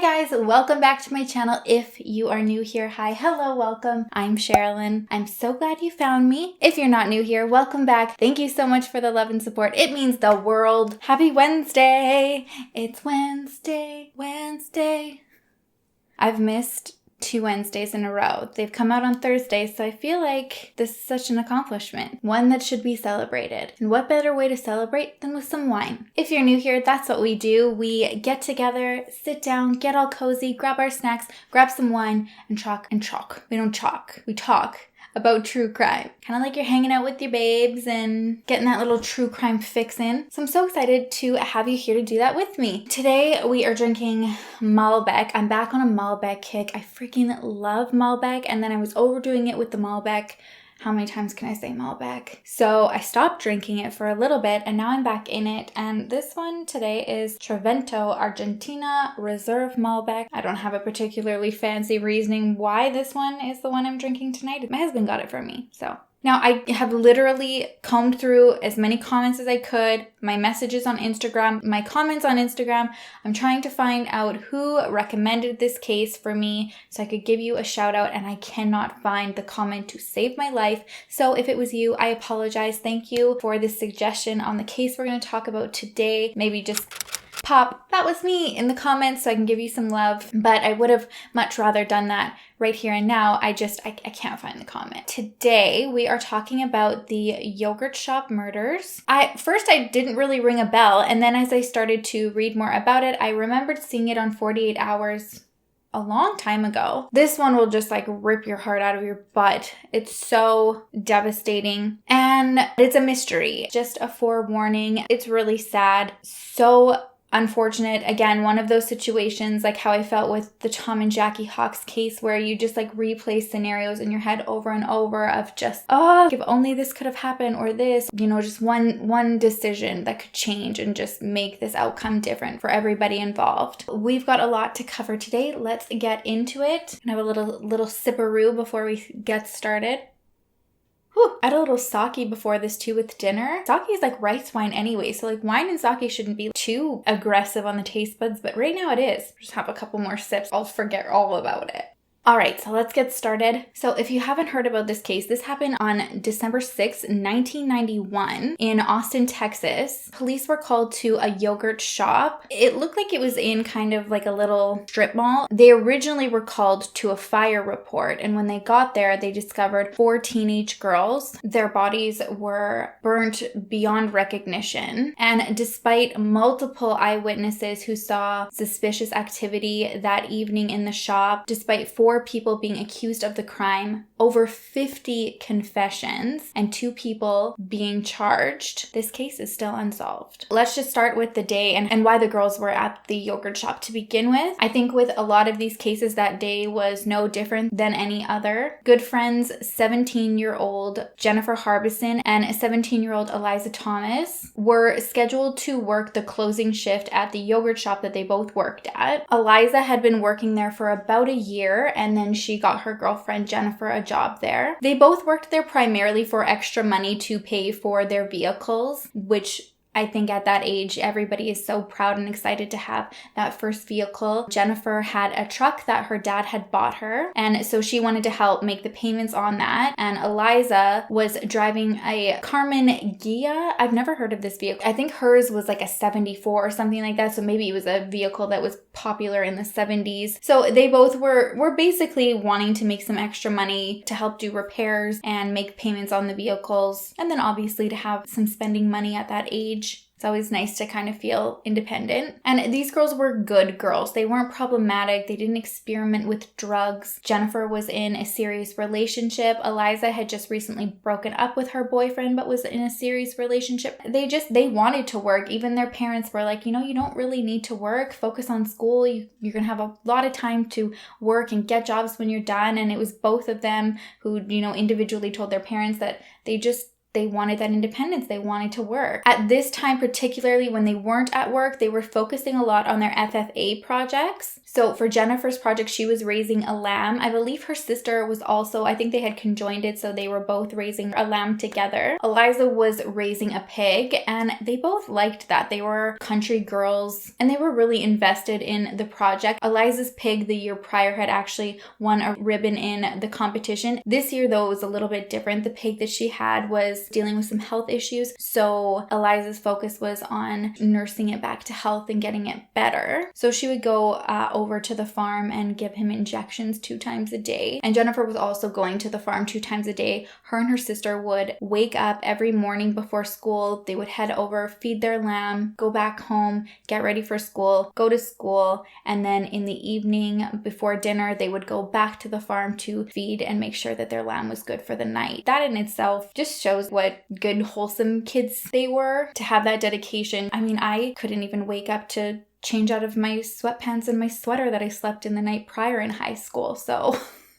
Hi guys, welcome back to my channel. If you are new here, hi, hello, welcome. I'm Sherrilyn. I'm so glad you found me. If you're not new here, welcome back. Thank you so much for the love and support. It means the world. Happy Wednesday. It's Wednesday. I've missed 2 Wednesdays in a row. They've come out on Thursdays, so I feel like this is such an accomplishment. One that should be celebrated. And what better way to celebrate than with some wine? If you're new here, that's what we do. We get together, sit down, get all cozy, grab our snacks, grab some wine, and talk. We don't chalk. We talk about true crime. Kind of like you're hanging out with your babes and getting that little true crime fix in. So I'm so excited to have you here to do that with me. Today we are drinking Malbec. I'm back on a Malbec kick. I freaking love Malbec, and then I was overdoing it with the Malbec. How many times can I say Malbec? So I stopped drinking it for a little bit and now I'm back in it. And this one today is Trevento Argentina Reserve Malbec. I don't have a particularly fancy reasoning why this one is the one I'm drinking tonight. My husband got it for me, so. Now, I have literally combed through as many comments as I could, my messages on Instagram, my comments on Instagram. I'm trying to find out who recommended this case for me so I could give you a shout out, and I cannot find the comment to save my life. So if it was you, I apologize. Thank you for this suggestion on the case we're going to talk about today. Maybe just pop "that was me" in the comments so I can give you some love, but I would have much rather done that right here and now. I can't find the comment. Today we are talking about the yogurt shop murders. First I didn't really ring a bell, and then as I started to read more about it, I remembered seeing it on 48 Hours a long time ago. This one will just like rip your heart out of your butt. It's so devastating and it's a mystery. Just a forewarning. It's really sad. So unfortunate. Again, one of those situations like how I felt with the Tom and Jackie Hawks case, where you just like replay scenarios in your head over and over of just, oh, if only this could have happened, or this, you know, just one decision that could change and just make this outcome different for everybody involved. We've got a lot to cover today. Let's get into it. And have a little sipperoo before we get started. Whew. I had a little sake before this too with dinner. Sake is like rice wine anyway, so like wine and sake shouldn't be too aggressive on the taste buds, but right now it is. Just have a couple more sips, I'll forget all about it. All right, so let's get started. So if you haven't heard about this case, this happened on December 6th, 1991 in Austin, Texas. Police were called to a yogurt shop. It looked like it was in kind of like a little strip mall. They originally were called to a fire report, and when they got there, they discovered 4 teenage girls. Their bodies were burnt beyond recognition, and despite multiple eyewitnesses who saw suspicious activity that evening in the shop, despite 4 people being accused of the crime, over 50 confessions, and 2 people being charged, this case is still unsolved. Let's just start with the day and why the girls were at the yogurt shop to begin with. I think with a lot of these cases, that day was no different than any other. Good friends 17-year-old Jennifer Harbison and 17-year-old Eliza Thomas were scheduled to work the closing shift at the yogurt shop that they both worked at. Eliza had been working there for about a year, and then she got her girlfriend Jennifer a job there. They both worked there primarily for extra money to pay for their vehicles, which I think at that age, everybody is so proud and excited to have that first vehicle. Jennifer had a truck that her dad had bought her, and so she wanted to help make the payments on that. And Eliza was driving a Carmen Ghia. I've never heard of this vehicle. I think hers was like a 74 or something like that, so maybe it was a vehicle that was popular in the 70s. So they both were basically wanting to make some extra money to help do repairs and make payments on the vehicles, and then obviously to have some spending money at that age. It's always nice to kind of feel independent. And these girls were good girls. They weren't problematic. They didn't experiment with drugs. Jennifer was in a serious relationship. Eliza had just recently broken up with her boyfriend, but was in a serious relationship. They wanted to work. Even their parents were like, you know, you don't really need to work. Focus on school. You're going to have a lot of time to work and get jobs when you're done. And it was both of them who, you know, individually told their parents that they just they wanted that independence. They wanted to work. At this time, particularly when they weren't at work, they were focusing a lot on their FFA projects. So for Jennifer's project, she was raising a lamb. I believe her sister was also, I think they had conjoined it, so they were both raising a lamb together. Eliza was raising a pig, and they both liked that. They were country girls, and they were really invested in the project. Eliza's pig the year prior had actually won a ribbon in the competition. This year, though, it was a little bit different. The pig that she had was dealing with some health issues, so Eliza's focus was on nursing it back to health and getting it better. So she would go over to the farm and give him injections 2 times a day. And Jennifer was also going to the farm 2 times a day. Her and her sister would wake up every morning before school. They would head over, feed their lamb, go back home, get ready for school, go to school, and then in the evening before dinner, they would go back to the farm to feed and make sure that their lamb was good for the night. That in itself just shows what good, wholesome kids they were, to have that dedication. I mean, I couldn't even wake up to change out of my sweatpants and my sweater that I slept in the night prior in high school. So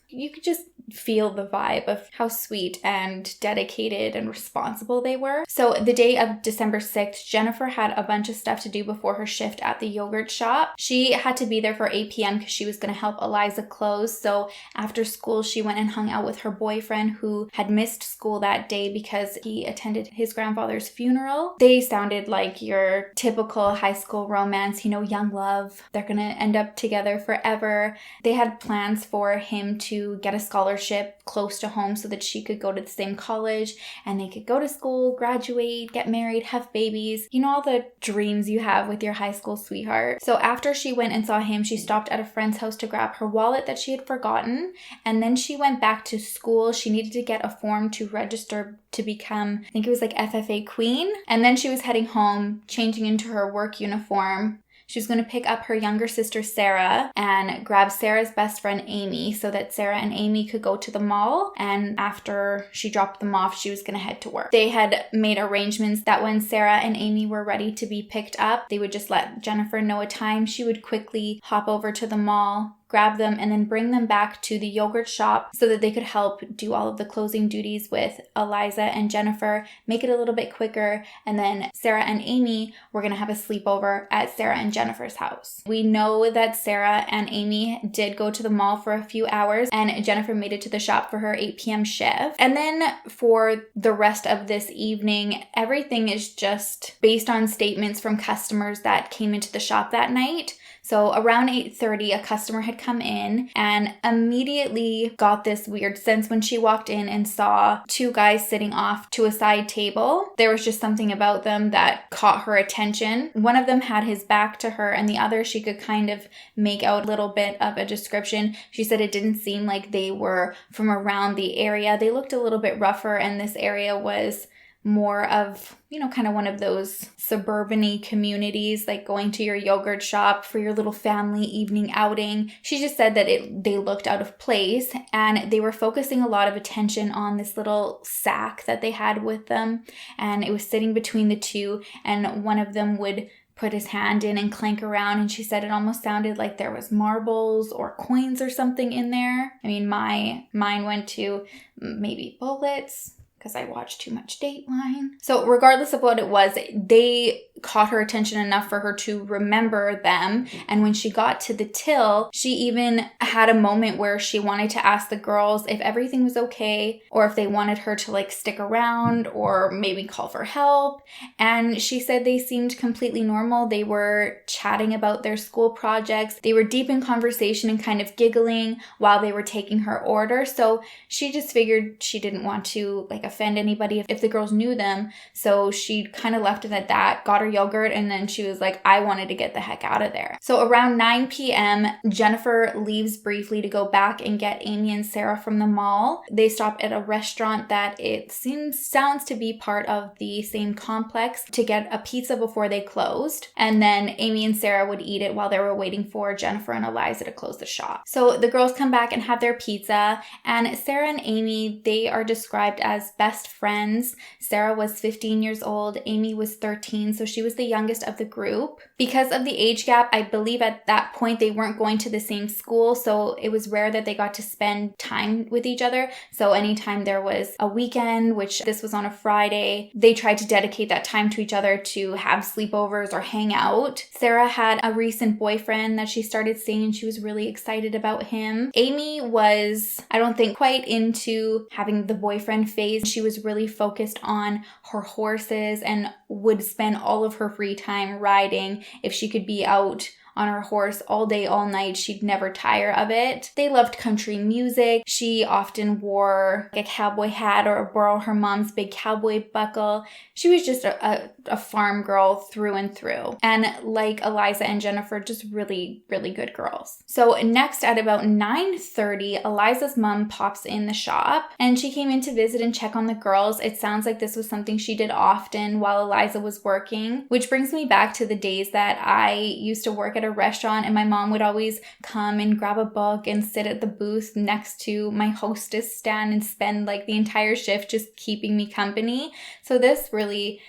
you could just feel the vibe of how sweet and dedicated and responsible they were. So the day of December 6th, Jennifer had a bunch of stuff to do before her shift at the yogurt shop. She had to be there for 8 p.m. because she was going to help Eliza close. So after school, she went and hung out with her boyfriend who had missed school that day because he attended his grandfather's funeral. They sounded like your typical high school romance, you know, young love. They're going to end up together forever. They had plans for him to get a scholarship close to home so that she could go to the same college and they could go to school, graduate, get married, have babies. You know, all the dreams you have with your high school sweetheart. So after she went and saw him, she stopped at a friend's house to grab her wallet that she had forgotten. And then she went back to school. She needed to get a form to register to become, I think it was like FFA Queen. And then she was heading home, changing into her work uniform. She was going to pick up her younger sister, Sarah, and grab Sarah's best friend, Amy, so that Sarah and Amy could go to the mall. And after she dropped them off, she was going to head to work. They had made arrangements that when Sarah and Amy were ready to be picked up, they would just let Jennifer know a time. She would quickly hop over to the mall, grab them, and then bring them back to the yogurt shop so that they could help do all of the closing duties with Eliza and Jennifer, make it a little bit quicker. And then Sarah and Amy were going to have a sleepover at Sarah and Jennifer's house. We know that Sarah and Amy did go to the mall for a few hours, and Jennifer made it to the shop for her 8 p.m. shift. And then for the rest of this evening, everything is just based on statements from customers that came into the shop that night. So around 8:30, a customer had come in and immediately got this weird sense when she walked in and saw 2 guys sitting off to a side table. There was just something about them that caught her attention. One of them had his back to her, and the other she could kind of make out a little bit of a description. She said it didn't seem like they were from around the area. They looked a little bit rougher, and this area was more of, you know, kind of one of those suburban-y communities, like going to your yogurt shop for your little family evening outing. She just said that they looked out of place, and they were focusing a lot of attention on this little sack that they had with them, and it was sitting between the 2, and one of them would put his hand in and clank around, and she said it almost sounded like there was marbles or coins or something in there. I mean, my mind went to maybe bullets, because I watched too much Dateline. So regardless of what it was, they caught her attention enough for her to remember them. And when she got to the till, she even had a moment where she wanted to ask the girls if everything was okay, or if they wanted her to like stick around or maybe call for help. And she said they seemed completely normal. They were chatting about their school projects. They were deep in conversation and kind of giggling while they were taking her order. So she just figured she didn't want to like offend anybody if the girls knew them. So she kind of left it at that, got her yogurt, and then she was like, I wanted to get the heck out of there. So around 9 p.m., Jennifer leaves briefly to go back and get Amy and Sarah from the mall. They stopped at a restaurant that sounds to be part of the same complex to get a pizza before they closed. And then Amy and Sarah would eat it while they were waiting for Jennifer and Eliza to close the shop. So the girls come back and have their pizza, and Sarah and Amy, they are described as best friends. Sarah was 15 years old, Amy was 13, so she was the youngest of the group. Because of the age gap, I believe at that point they weren't going to the same school, so it was rare that they got to spend time with each other. So anytime there was a weekend, which this was on a Friday, they tried to dedicate that time to each other to have sleepovers or hang out. Sarah had a recent boyfriend that she started seeing and she was really excited about him. Amy was, I don't think, quite into having the boyfriend phase. She was really focused on her horses and would spend all of her free time riding. If she could be out on her horse all day, all night, she'd never tire of it. They loved country music. She often wore a cowboy hat or borrow her mom's big cowboy buckle. She was just a farm girl through and through. And like Eliza and Jennifer, just really, really good girls. So next at about 9:30, Eliza's mom pops in the shop and she came in to visit and check on the girls. It sounds like this was something she did often while Eliza was working, which brings me back to the days that I used to work at a restaurant and my mom would always come and grab a book and sit at the booth next to my hostess stand and spend like the entire shift just keeping me company. So this really,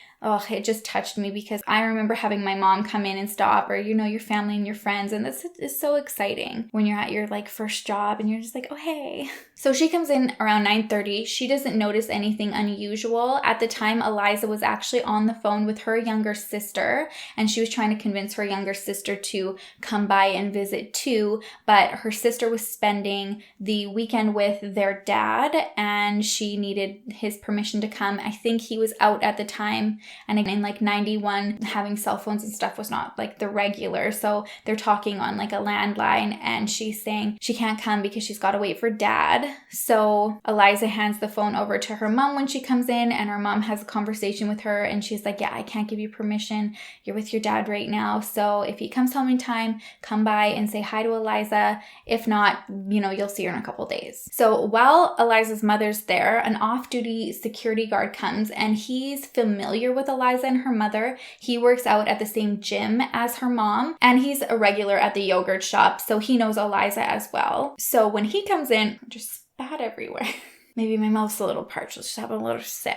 it just touched me because I remember having my mom come in and stop, or, you know, your family and your friends. And this is so exciting when you're at your like first job and you're just like, oh, hey. So she comes in around 9:30. She doesn't notice anything unusual. At the time, Eliza was actually on the phone with her younger sister and she was trying to convince her younger sister to come by and visit too. But her sister was spending the weekend with their dad and she needed his permission to come. I think he was out at the time. And in like 91, having cell phones and stuff was not like the regular. So they're talking on like a landline and she's saying she can't come because she's got to wait for dad. So Eliza hands the phone over to her mom when she comes in and her mom has a conversation with her and she's like, yeah, I can't give you permission. You're with your dad right now. So if he comes home in time, come by and say hi to Eliza. If not, you know, you'll see her in a couple days. So while Eliza's mother's there, an off-duty security guard comes and he's familiar with Eliza and her mother. He works out at the same gym as her mom and he's a regular at the yogurt shop, so he knows Eliza as well. So when he comes in, just spat everywhere. Maybe my mouth's a little parched. Let's just have a little sip.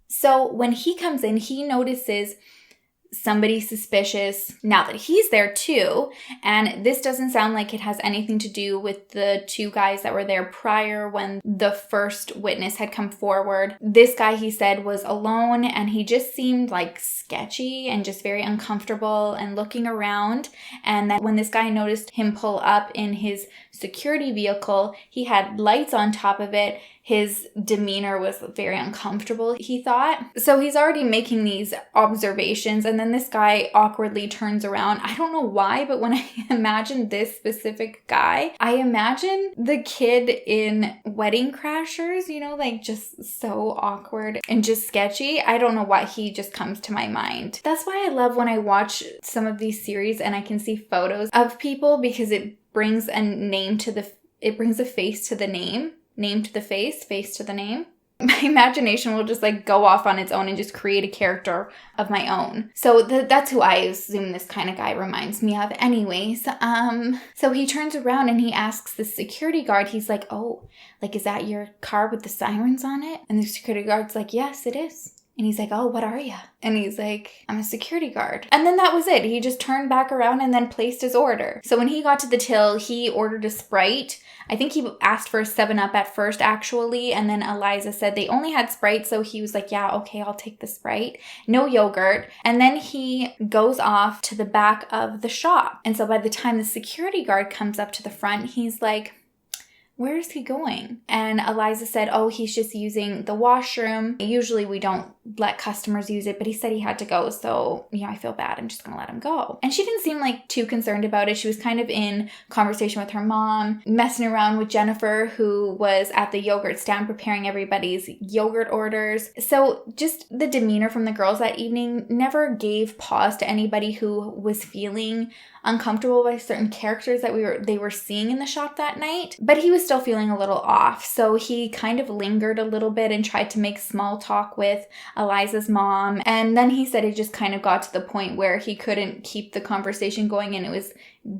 So when he comes in, he notices somebody suspicious now that he's there too. And this doesn't sound like it has anything to do with the two guys that were there prior when the first witness had come forward. This guy, he said, was alone and he just seemed like sketchy and just very uncomfortable and looking around. And then when this guy noticed him pull up in his security vehicle, he had lights on top of it. His demeanor was very uncomfortable, he thought. So he's already making these observations and then this guy awkwardly turns around. I don't know why, but when I imagine this specific guy, I imagine the kid in Wedding Crashers, you know, like just so awkward and just sketchy. I don't know why he just comes to my mind. That's why I love when I watch some of these series and I can see photos of people because it brings a name to it brings a face to the name. Name to the face to the name. My imagination will just like go off on its own and just create a character of my own. So that's who I assume this kind of guy reminds me of anyways. So he turns around and he asks the security guard, he's like, oh, like, is that your car with the sirens on it? And the security guard's like, yes, it is. And he's like, oh, what are you? And he's like, I'm a security guard. And then that was it. He just turned back around and then placed his order. So when he got to the till, he ordered a Sprite. I think he asked for a 7-Up at first, actually. And then Eliza said they only had Sprite. So he was like, yeah, okay, I'll take the Sprite. No yogurt. And then he goes off to the back of the shop. And so by the time the security guard comes up to the front, he's like, where is he going? And Eliza said, oh, he's just using the washroom. Usually we don't let customers use it, but he said he had to go. So, yeah, I feel bad. I'm just going to let him go. And she didn't seem like too concerned about it. She was kind of in conversation with her mom, messing around with Jennifer, who was at the yogurt stand preparing everybody's yogurt orders. So just the demeanor from the girls that evening never gave pause to anybody who was feeling uncomfortable by certain characters that they were seeing in the shop that night. But he was still feeling a little off. So he kind of lingered a little bit and tried to make small talk with Eliza's mom. And then he said it just kind of got to the point where he couldn't keep the conversation going and it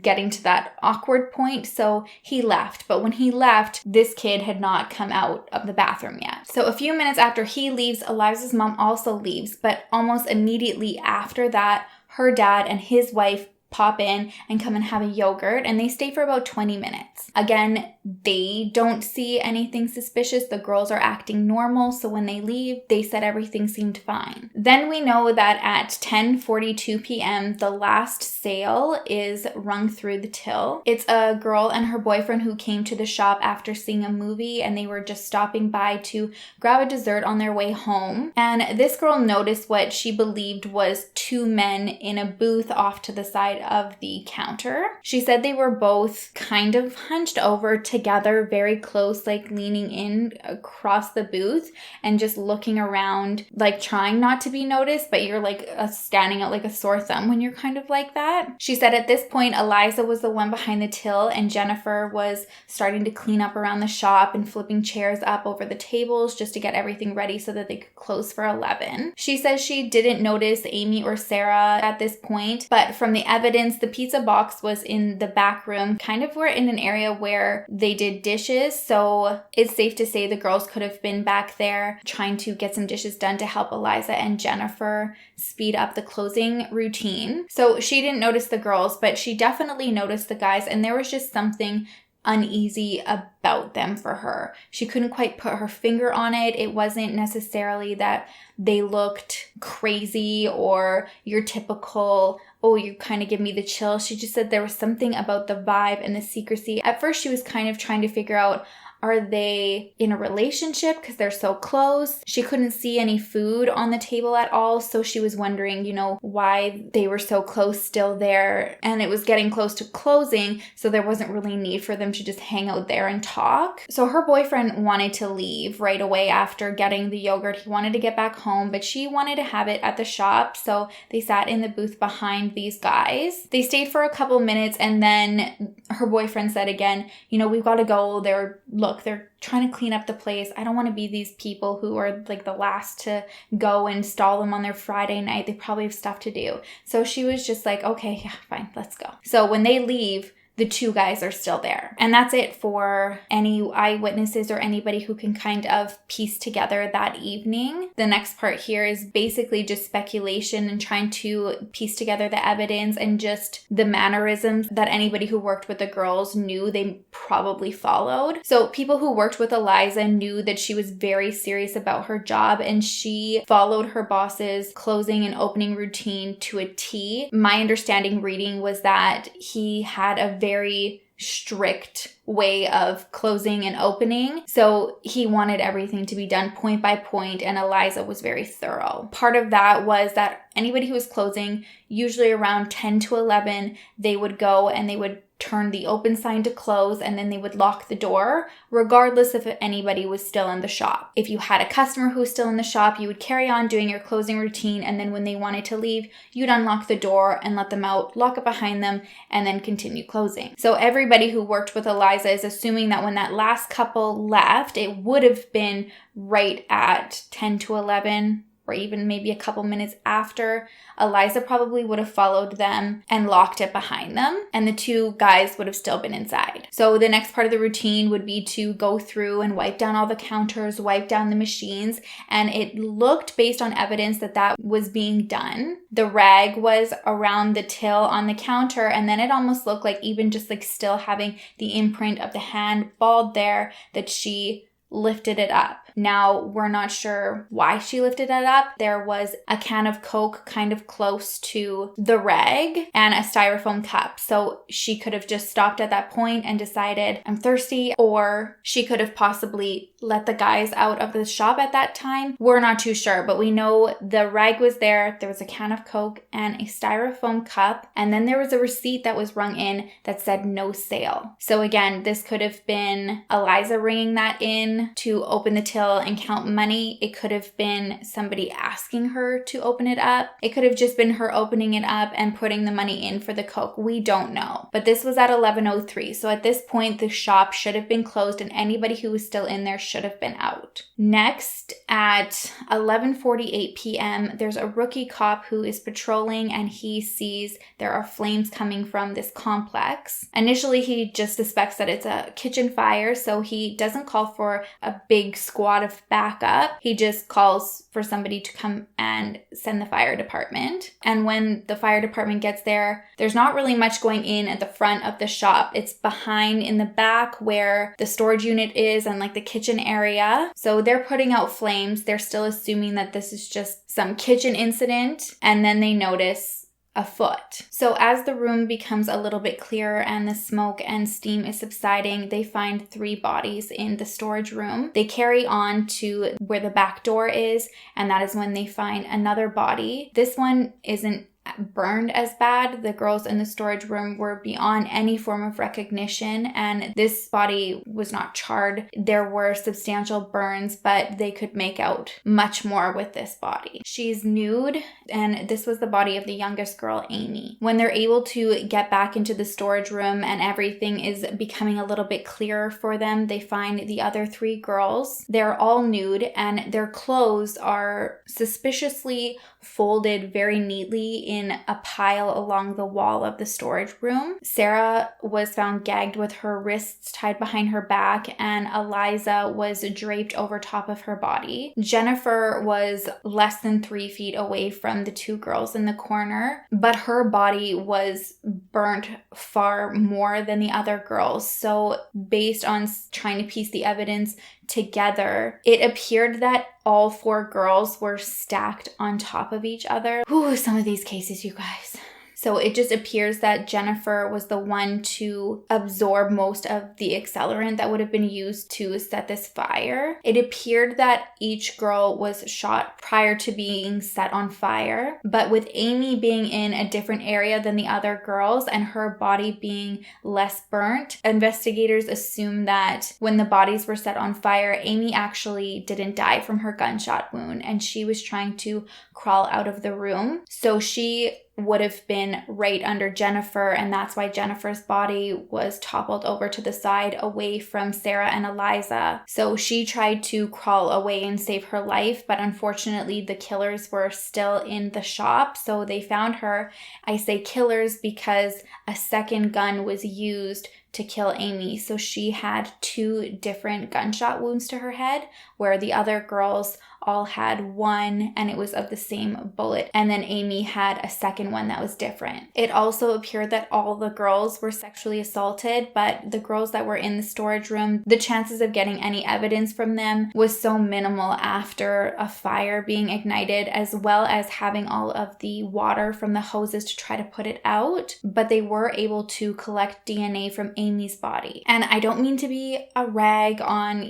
getting to that awkward point. So he left. But when he left, this kid had not come out of the bathroom yet. So a few minutes after he leaves, Eliza's mom also leaves. But almost immediately after that, her dad and his wife pop in and come and have a yogurt, and they stay for about 20 minutes. Again, they don't see anything suspicious. The girls are acting normal, so when they leave, they said everything seemed fine. Then we know that at 10:42 p.m., the last sale is rung through the till. It's a girl and her boyfriend who came to the shop after seeing a movie, and they were just stopping by to grab a dessert on their way home. And this girl noticed what she believed was two men in a booth off to the side of the counter. She said they were both kind of hunched over together, very close, like leaning in across the booth and just looking around, like trying not to be noticed, but you're like standing out like a sore thumb when you're kind of like that. She said at this point, Eliza was the one behind the till and Jennifer was starting to clean up around the shop and flipping chairs up over the tables just to get everything ready so that they could close for 11. She says she didn't notice Amy or Sarah at this point, but from the evidence, the pizza box was in the back room, kind of were in an area where they did dishes. So it's safe to say the girls could have been back there trying to get some dishes done to help Eliza and Jennifer speed up the closing routine. So she didn't notice the girls, but she definitely noticed the guys, and there was just something uneasy about them for her. She couldn't quite put her finger on it. It wasn't necessarily that they looked crazy or your typical, oh, you kind of give me the chill. She just said there was something about the vibe and the secrecy. At first, she was kind of trying to figure out, are they in a relationship because they're so close? She couldn't see any food on the table at all, so she was wondering, why they were so close still there. And it was getting close to closing, so there wasn't really need for them to just hang out there and talk. So her boyfriend wanted to leave right away after getting the yogurt. He wanted to get back home, but she wanted to have it at the shop, so they sat in the booth behind these guys. They stayed for a couple minutes, and then her boyfriend said again, we've got to go. They're trying to clean up the place. I don't want to be these people who are like the last to go and stall them on their Friday night. They probably have stuff to do. So she was just like, okay, yeah, fine, let's go. So when they leave, the two guys are still there. And that's it for any eyewitnesses or anybody who can kind of piece together that evening. The next part here is basically just speculation and trying to piece together the evidence and just the mannerisms that anybody who worked with the girls knew they probably followed. So people who worked with Eliza knew that she was very serious about her job and she followed her boss's closing and opening routine to a T. My understanding reading was that he had a very strict way of closing and opening. So he wanted everything to be done point by point, and Eliza was very thorough. Part of that was that anybody who was closing, usually around 10 to 11, they would go and they would turn the open sign to close, and then they would lock the door, regardless if anybody was still in the shop. If you had a customer who was still in the shop, you would carry on doing your closing routine, and then when they wanted to leave, you'd unlock the door and let them out, lock it behind them, and then continue closing. So everybody who worked with Eliza is assuming that when that last couple left, it would have been right at 10 to 11, or even maybe a couple minutes after. Eliza probably would have followed them and locked it behind them, and the two guys would have still been inside. So the next part of the routine would be to go through and wipe down all the counters, wipe down the machines, and it looked, based on evidence, that was being done. The rag was around the till on the counter, and then it almost looked like, even just like still having the imprint of the hand balled there, that she lifted it up. Now, we're not sure why she lifted it up. There was a can of Coke kind of close to the rag and a styrofoam cup. So she could have just stopped at that point and decided, I'm thirsty, or she could have possibly let the guys out of the shop at that time. We're not too sure, but we know the rag was there. There was a can of Coke and a styrofoam cup. And then there was a receipt that was rung in that said no sale. So again, this could have been Eliza ringing that in to open the till till and count money. It could have been somebody asking her to open it up. It could have just been her opening it up and putting the money in for the Coke. We don't know. But this was at 11:03. So at this point, the shop should have been closed and anybody who was still in there should have been out. Next, at 11:48 p.m., there's a rookie cop who is patrolling and he sees there are flames coming from this complex. Initially, he just suspects that it's a kitchen fire, so he doesn't call for a big squad of backup. He just calls for somebody to come and send the fire department. And when the fire department gets there, there's not really much going in at the front of the shop. It's behind in the back where the storage unit is and like the kitchen area. So they're putting out flames. They're still assuming that this is just some kitchen incident. And then they notice a foot. So as the room becomes a little bit clearer and the smoke and steam is subsiding, they find 3 bodies in the storage room. They carry on to where the back door is, and that is when they find another body. This one isn't burned as bad. The girls in the storage room were beyond any form of recognition, and this body was not charred. There were substantial burns, but they could make out much more with this body. She's nude, and this was the body of the youngest girl, Amy. When they're able to get back into the storage room and everything is becoming a little bit clearer for them, they find the other 3 girls. They're all nude, and their clothes are suspiciously folded very neatly in a pile along the wall of the storage room. Sarah was found gagged with her wrists tied behind her back, and Eliza was draped over top of her body. Jennifer was less than 3 feet away from the 2 girls in the corner, but her body was burnt far more than the other girls. So based on trying to piece the evidence together, it appeared that all 4 girls were stacked on top of each other. Ooh, some of these cases, you guys. So it just appears that Jennifer was the one to absorb most of the accelerant that would have been used to set this fire. It appeared that each girl was shot prior to being set on fire, but with Amy being in a different area than the other girls and her body being less burnt, investigators assume that when the bodies were set on fire, Amy actually didn't die from her gunshot wound and she was trying to crawl out of the room. So she would have been right under Jennifer, and that's why Jennifer's body was toppled over to the side away from Sarah and Eliza. So she tried to crawl away and save her life, but unfortunately the killers were still in the shop, so they found her. I say killers because a second gun was used to kill Amy. So she had 2 different gunshot wounds to her head, where the other girls all had one and it was of the same bullet. And then Amy had a second one that was different. It also appeared that all the girls were sexually assaulted, but the girls that were in the storage room, the chances of getting any evidence from them was so minimal after a fire being ignited, as well as having all of the water from the hoses to try to put it out. But they were able to collect DNA from Amy's body. And I don't mean to be a rag on,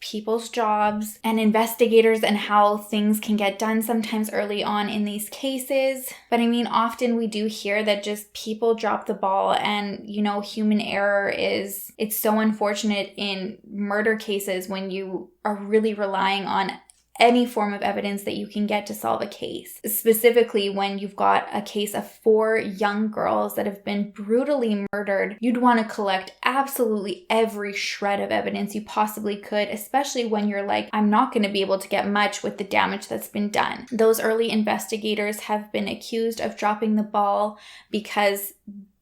people's jobs and investigators and how things can get done sometimes early on in these cases. But I mean, often we do hear that just people drop the ball and, human error it's so unfortunate in murder cases when you are really relying on any form of evidence that you can get to solve a case. Specifically, when you've got a case of 4 young girls that have been brutally murdered, you'd want to collect absolutely every shred of evidence you possibly could, especially when you're like, I'm not going to be able to get much with the damage that's been done. Those early investigators have been accused of dropping the ball because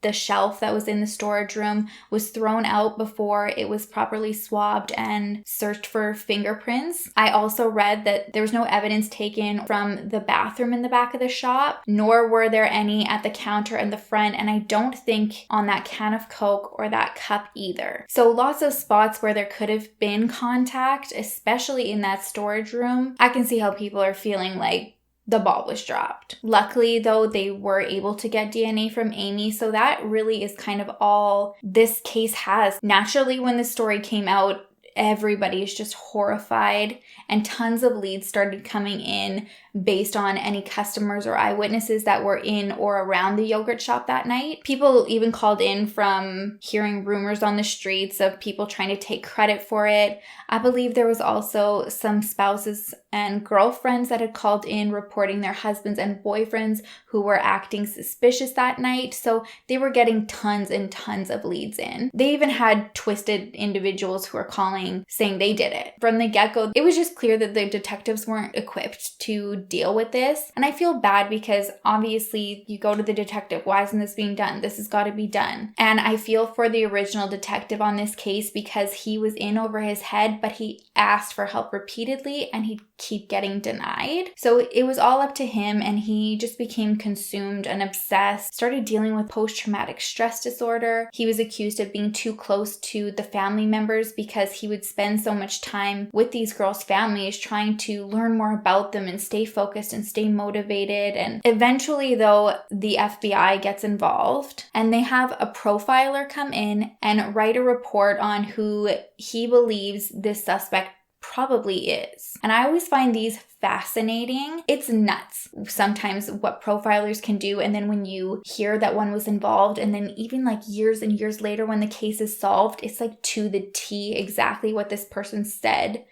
the shelf that was in the storage room was thrown out before it was properly swabbed and searched for fingerprints. I also read that there was no evidence taken from the bathroom in the back of the shop, nor were there any at the counter in the front, and I don't think on that can of Coke or that cup either. So lots of spots where there could have been contact, especially in that storage room. I can see how people are feeling like the ball was dropped. Luckily, though, they were able to get DNA from Amy, so that really is kind of all this case has. Naturally, when the story came out, everybody is just horrified and tons of leads started coming in based on any customers or eyewitnesses that were in or around the yogurt shop that night. People even called in from hearing rumors on the streets of people trying to take credit for it. I believe there was also some spouses and girlfriends that had called in reporting their husbands and boyfriends who were acting suspicious that night. So they were getting tons and tons of leads in. They even had twisted individuals who were calling saying they did it. From the get-go, it was just clear that the detectives weren't equipped to deal with this. And I feel bad because obviously you go to the detective, why isn't this being done? This has got to be done. And I feel for the original detective on this case because he was in over his head, but he asked for help repeatedly and he'd keep getting denied. So it was all up to him and he just became consumed and obsessed, started dealing with post-traumatic stress disorder. He was accused of being too close to the family members because he would spend so much time with these girls' families trying to learn more about them and stay focused and stay motivated. And eventually, though, the FBI gets involved and they have a profiler come in and write a report on who he believes this suspect probably is. And I always find these fascinating. It's nuts sometimes what profilers can do. And then when you hear that one was involved and then even like years and years later when the case is solved, it's like to the T exactly what this person said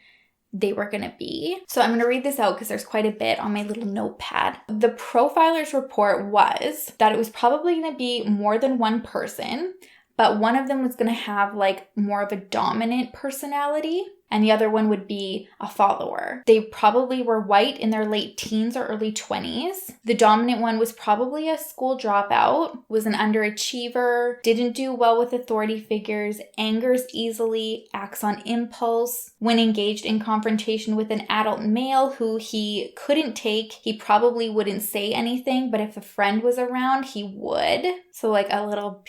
they were going to be. So I'm going to read this out because there's quite a bit on my little notepad. The profiler's report was that it was probably going to be more than one person, but one of them was going to have like more of a dominant personality and the other one would be a follower. They probably were white in their late teens or early 20s. The dominant one was probably a school dropout, was an underachiever, didn't do well with authority figures, angers easily, acts on impulse. When engaged in confrontation with an adult male who he couldn't take, he probably wouldn't say anything, but if a friend was around, he would. So like a little...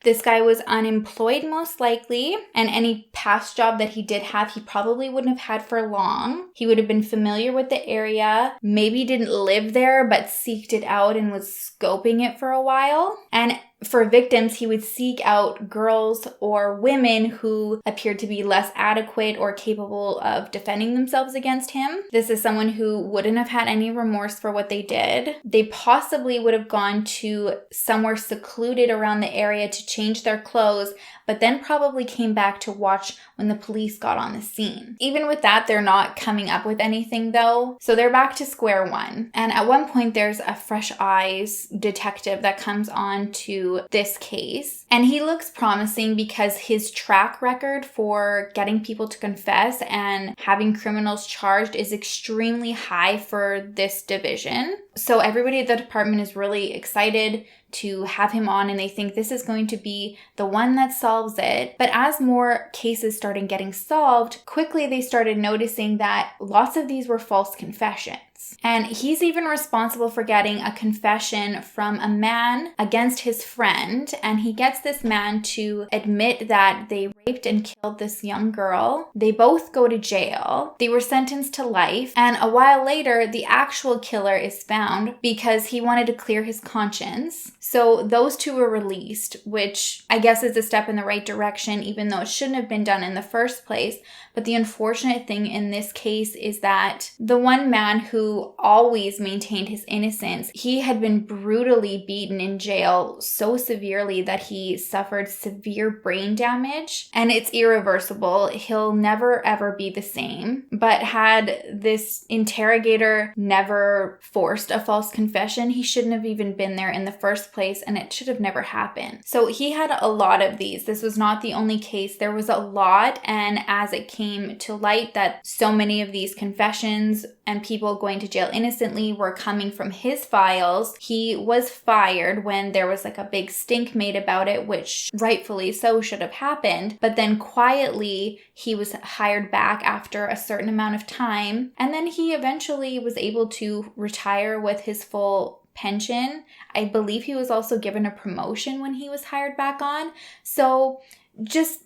This guy was unemployed most likely, and any past job that he did have, he probably wouldn't have had for long. He would have been familiar with the area, maybe didn't live there, but seeked it out and was scoping it for a while. And for victims, he would seek out girls or women who appeared to be less adequate or capable of defending themselves against him. This is someone who wouldn't have had any remorse for what they did. They possibly would have gone to somewhere secluded around the area to change their clothes, but then probably came back to watch when the police got on the scene. Even with that, they're not coming up with anything though. So they're back to square one. And at one point, there's a fresh eyes detective that comes on to this case. And he looks promising because his track record for getting people to confess and having criminals charged is extremely high for this division. So everybody at the department is really excited to have him on and they think this is going to be the one that solves it. But as more cases started getting solved, quickly they started noticing that lots of these were false confessions. And he's even responsible for getting a confession from a man against his friend. And he gets this man to admit that they raped and killed this young girl. They both go to jail. They were sentenced to life. And a while later, the actual killer is found because he wanted to clear his conscience. So those two were released, which I guess is a step in the right direction, even though it shouldn't have been done in the first place. But the unfortunate thing in this case is that the one man who always maintained his innocence, he had been brutally beaten in jail so severely that he suffered severe brain damage. And it's irreversible. He'll never ever be the same. But had this interrogator never forced a false confession, he shouldn't have even been there in the first place and it should have never happened. So he had a lot of these. This was not the only case. There was a lot, and as it came to light that so many of these confessions and people going to jail innocently were coming from his files, he was fired when there was like a big stink made about it, which rightfully so should have happened. But then quietly he was hired back after a certain amount of time, and then he eventually was able to retire with his full pension. I believe he was also given a promotion when he was hired back on. So just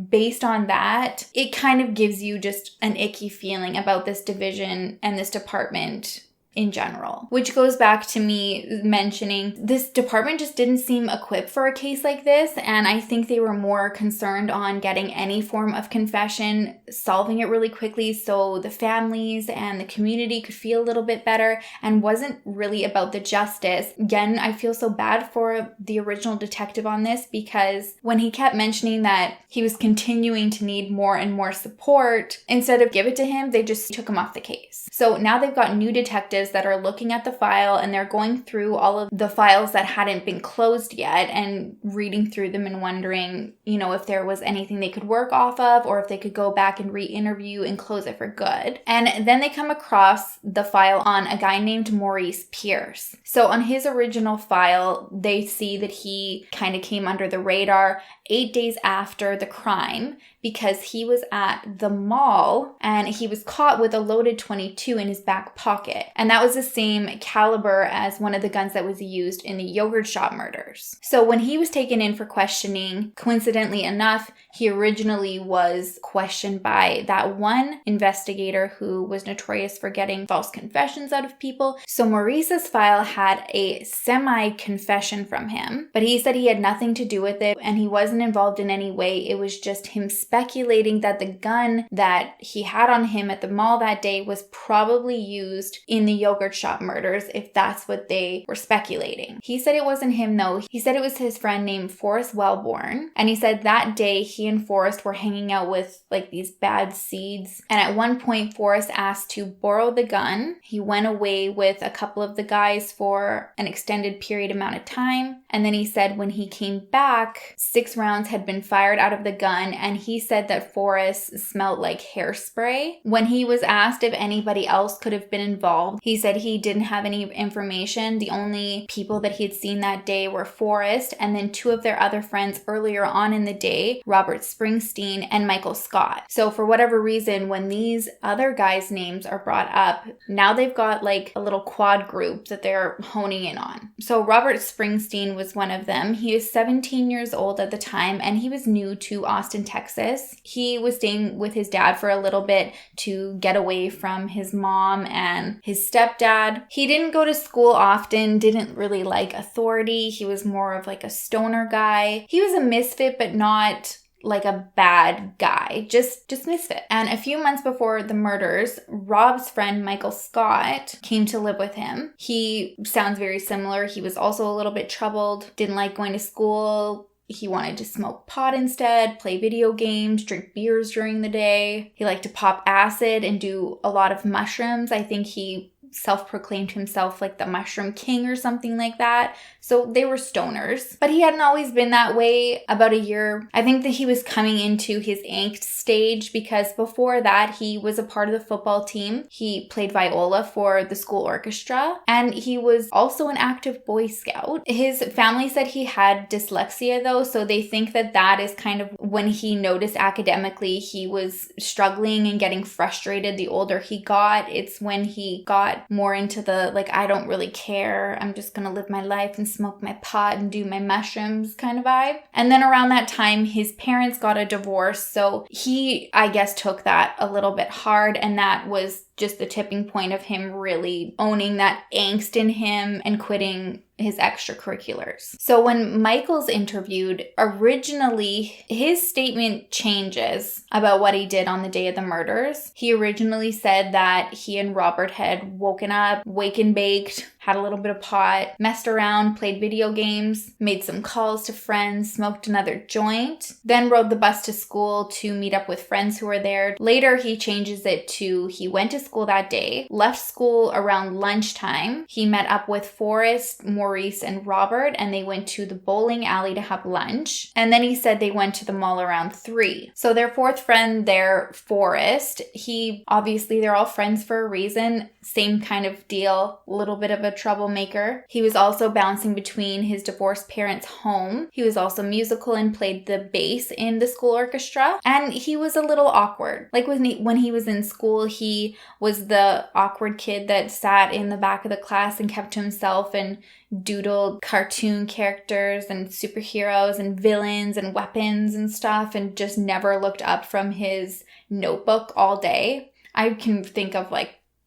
based on that, it kind of gives you just an icky feeling about this division and this department in general, which goes back to me mentioning this department just didn't seem equipped for a case like this. And I think they were more concerned on getting any form of confession, solving it really quickly so the families and the community could feel a little bit better, and wasn't really about the justice. Again, I feel so bad for the original detective on this, because when he kept mentioning that he was continuing to need more and more support, instead of give it to him, they just took him off the case. So now they've got new detectives that are looking at the file, and they're going through all of the files that hadn't been closed yet and reading through them and wondering, if there was anything they could work off of, or if they could go back and re-interview and close it for good. And then they come across the file on a guy named Maurice Pierce. So on his original file, they see that he kind of came under the radar 8 days after the crime, because he was at the mall and he was caught with a loaded .22 in his back pocket. And that was the same caliber as one of the guns that was used in the yogurt shop murders. So when he was taken in for questioning, coincidentally enough, he originally was questioned by that one investigator who was notorious for getting false confessions out of people. So Maurice's file had a semi-confession from him, but he said he had nothing to do with it and he wasn't involved in any way. It was just him speculating that the gun that he had on him at the mall that day was probably used in the yogurt shop murders, if that's what they were speculating. He said it wasn't him though. He said it was his friend named Forrest Wellborn. And he said that day he and Forrest were hanging out with these bad seeds. And at one point, Forrest asked to borrow the gun. He went away with a couple of the guys for an extended period amount of time. And then he said when he came back, 6 rounds had been fired out of the gun, and he said that Forrest smelled like hairspray. When he was asked if anybody else could have been involved, he said he didn't have any information. The only people that he had seen that day were Forrest and then 2 of their other friends earlier on in the day, Robert Springsteen and Michael Scott. So for whatever reason, when these other guys' names are brought up, now they've got a little quad group that they're honing in on. So Robert Springsteen was one of them. He was 17 years old at the time, and he was new to Austin, Texas. He was staying with his dad for a little bit to get away from his mom and his stepdad. He didn't go to school often, didn't really like authority. He was more of a stoner guy. He was a misfit, but not a bad guy, just misfit. And a few months before the murders, Rob's friend Michael Scott came to live with him. He sounds very similar. He was also a little bit troubled, didn't like going to school. He wanted to smoke pot instead, play video games, drink beers during the day. He liked to pop acid and do a lot of mushrooms. I think he self-proclaimed himself the mushroom king or something like that. So they were stoners, but he hadn't always been that way. About a year, I think that he was coming into his angst stage, because before that he was a part of the football team. He played viola for the school orchestra, and he was also an active Boy Scout. His family said he had dyslexia though, so they think that that is kind of when he noticed academically he was struggling and getting frustrated the older he got. It's when he got more into the I don't really care, I'm just gonna live my life and smoke my pot and do my mushrooms kind of vibe. And then around that time his parents got a divorce, so he, I guess, took that a little bit hard, and that was just the tipping point of him really owning that angst in him and quitting his extracurriculars. So when Michael's interviewed, originally his statement changes about what he did on the day of the murders. He originally said that he and Robert had woken up, wake and baked, had a little bit of pot, messed around, played video games, made some calls to friends, smoked another joint, then rode the bus to school to meet up with friends who were there. Later, he changes it to he went to school that day, left school around lunchtime. He met up with Forrest, Maurice, and Robert, and they went to the bowling alley to have lunch. And then he said they went to the mall around 3. So their fourth friend there, Forrest, they're all friends for a reason. Same kind of deal, a little bit of a troublemaker. He was also bouncing between his divorced parents' home. He was also musical and played the bass in the school orchestra. And he was a little awkward. When he was in school, he was the awkward kid that sat in the back of the class and kept to himself and doodled cartoon characters and superheroes and villains and weapons and stuff, and just never looked up from his notebook all day. I can think of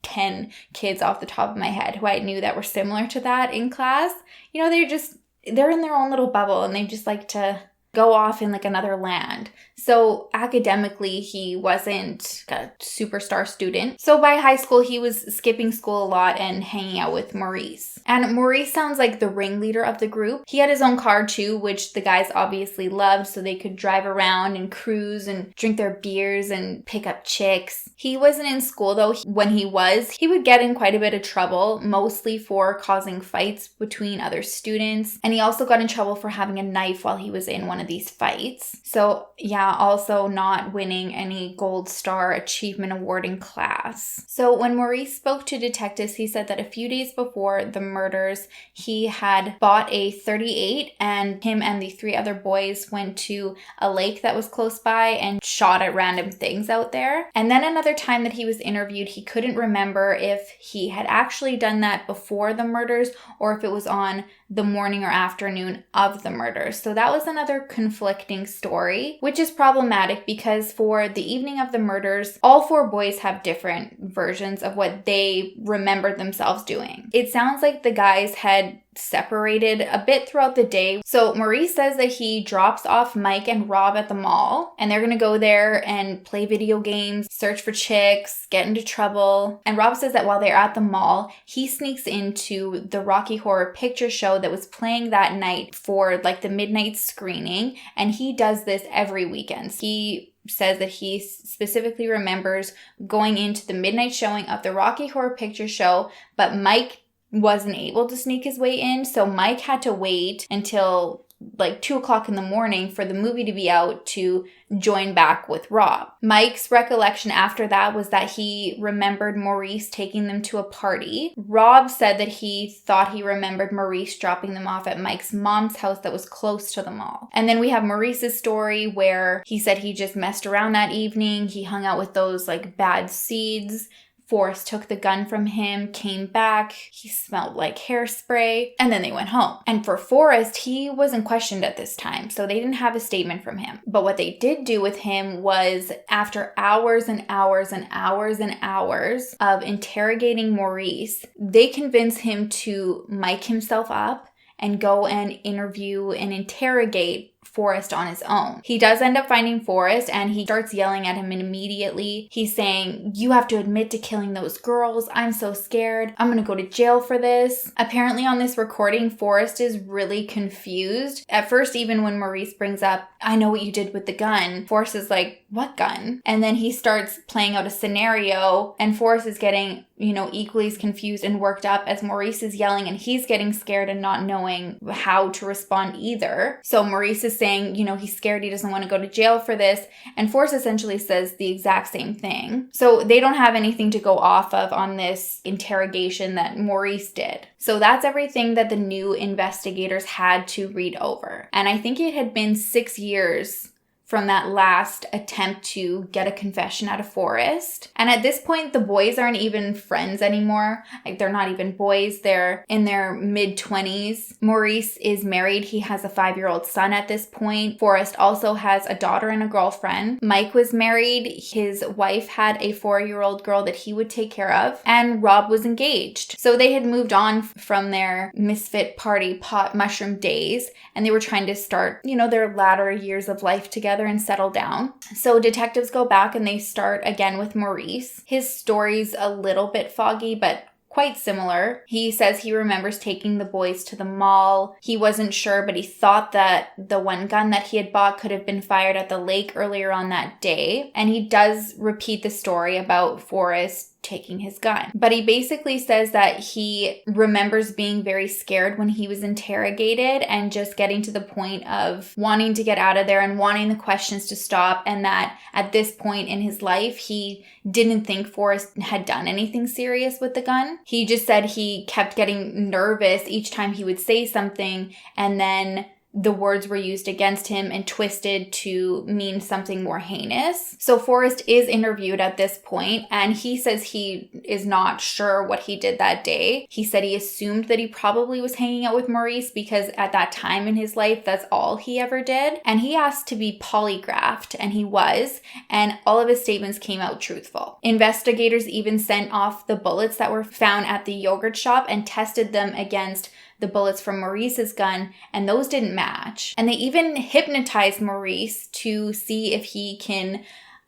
10 kids off the top of my head who I knew that were similar to that in class. You know, they're in their own little bubble and they just like to go off in like another land. So academically, he wasn't a superstar student. So by high school, he was skipping school a lot and hanging out with Maurice. And Maurice sounds like the ringleader of the group. He had his own car too, which the guys obviously loved, so they could drive around and cruise and drink their beers and pick up chicks. He wasn't in school though. When he would get in quite a bit of trouble, mostly for causing fights between other students. And he also got in trouble for having a knife while he was in one of these fights. So yeah, also not winning any Gold Star Achievement Award in class. So when Maurice spoke to detectives, he said that a few days before the murders, he had bought a .38 and him and the 3 other boys went to a lake that was close by and shot at random things out there. And then another time that he was interviewed, he couldn't remember if he had actually done that before the murders or if it was on the morning or afternoon of the murders. So that was another conflicting story, which is problematic because for the evening of the murders, all 4 boys have different versions of what they remembered themselves doing. It sounds like the guys had separated a bit throughout the day. So Maurice says that he drops off Mike and Rob at the mall and they're gonna go there and play video games, search for chicks, get into trouble. And Rob says that while they're at the mall, he sneaks into the Rocky Horror Picture Show that was playing that night for like the midnight screening, and he does this every weekend. He says that he specifically remembers going into the midnight showing of the Rocky Horror Picture Show, but Mike wasn't able to sneak his way in, so Mike had to wait until like 2 o'clock in the morning for the movie to be out to join back with Rob. Mike's recollection after that was that he remembered Maurice taking them to a party. Rob said that he thought he remembered Maurice dropping them off at Mike's mom's house that was close to the mall. And then we have Maurice's story where he said he just messed around that evening. He hung out with those like bad seeds. Forrest took the gun from him, came back, he smelled like hairspray, and then they went home. And for Forrest, he wasn't questioned at this time, so they didn't have a statement from him. But what they did do with him was, after hours and hours and hours and hours of interrogating Maurice, they convinced him to mic himself up and go and interview and interrogate Forrest on his own. He does end up finding Forrest and he starts yelling at him immediately. He's saying, "You have to admit to killing those girls. I'm so scared. I'm gonna go to jail for this." Apparently on this recording, Forrest is really confused. At first, even when Maurice brings up, "I know what you did with the gun," Forrest is like, "What gun?" And then he starts playing out a scenario and Forrest is getting, equally as confused and worked up as Maurice is yelling, and he's getting scared and not knowing how to respond either. So Maurice is saying, he's scared, he doesn't want to go to jail for this, and Forrest essentially says the exact same thing. So they don't have anything to go off of on this interrogation that Maurice did. So that's everything that the new investigators had to read over. And I think it had been 6 years from that last attempt to get a confession out of Forrest. And at this point, the boys aren't even friends anymore. Like, they're not even boys. They're in their mid-20s. Maurice is married. He has a 5-year-old son at this point. Forrest also has a daughter and a girlfriend. Mike was married. His wife had a 4-year-old girl that he would take care of. And Rob was engaged. So they had moved on from their misfit party pot mushroom days, and they were trying to start, their latter years of life together and settle down. So detectives go back and they start again with Maurice. His story's a little bit foggy, but quite similar. He says he remembers taking the boys to the mall. He wasn't sure, but he thought that the one gun that he had bought could have been fired at the lake earlier on that day. And he does repeat the story about Forrest taking his gun. But he basically says that he remembers being very scared when he was interrogated and just getting to the point of wanting to get out of there and wanting the questions to stop, and that at this point in his life, he didn't think Forrest had done anything serious with the gun. He just said he kept getting nervous each time he would say something, and then the words were used against him and twisted to mean something more heinous. So Forrest is interviewed at this point, and he says he is not sure what he did that day. He said he assumed that he probably was hanging out with Maurice because at that time in his life, that's all he ever did. And he asked to be polygraphed, and he was, and all of his statements came out truthful. Investigators even sent off the bullets that were found at the yogurt shop and tested them against the bullets from Maurice's gun, and those didn't match. And they even hypnotized Maurice to see if he can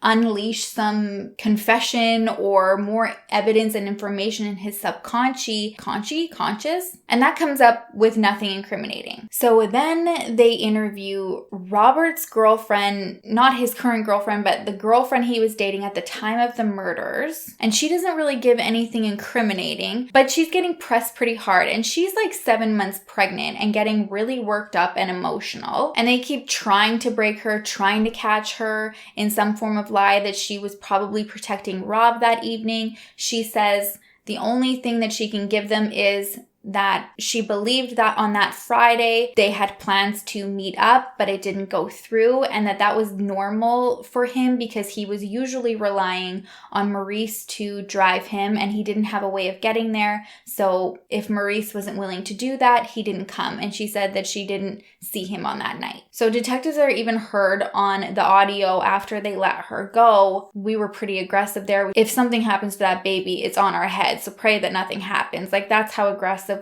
unleash some confession or more evidence and information in his conscious, and that comes up with nothing incriminating. So then they interview Robert's girlfriend, not his current girlfriend, but the girlfriend he was dating at the time of the murders, and she doesn't really give anything incriminating, but she's getting pressed pretty hard, and she's like 7 months pregnant and getting really worked up and emotional, and they keep trying to break her, trying to catch her in some form of lie that she was probably protecting Rob that evening. She says the only thing that she can give them is that she believed that on that Friday they had plans to meet up, but it didn't go through, and that was normal for him because he was usually relying on Maurice to drive him and he didn't have a way of getting there. So if Maurice wasn't willing to do that, he didn't come. And she said that she didn't see him on that night. So detectives are even heard on the audio after they let her go. We were pretty aggressive there. If something happens to that baby, it's on our head. So pray that nothing happens. Like, that's how aggressive